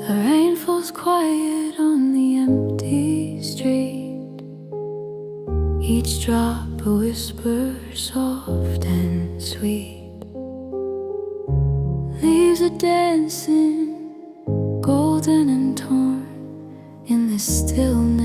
The rain falls quiet on the empty street. Each drop a whisper, soft and sweet. Leaves are dancing, golden and torn in the stillness.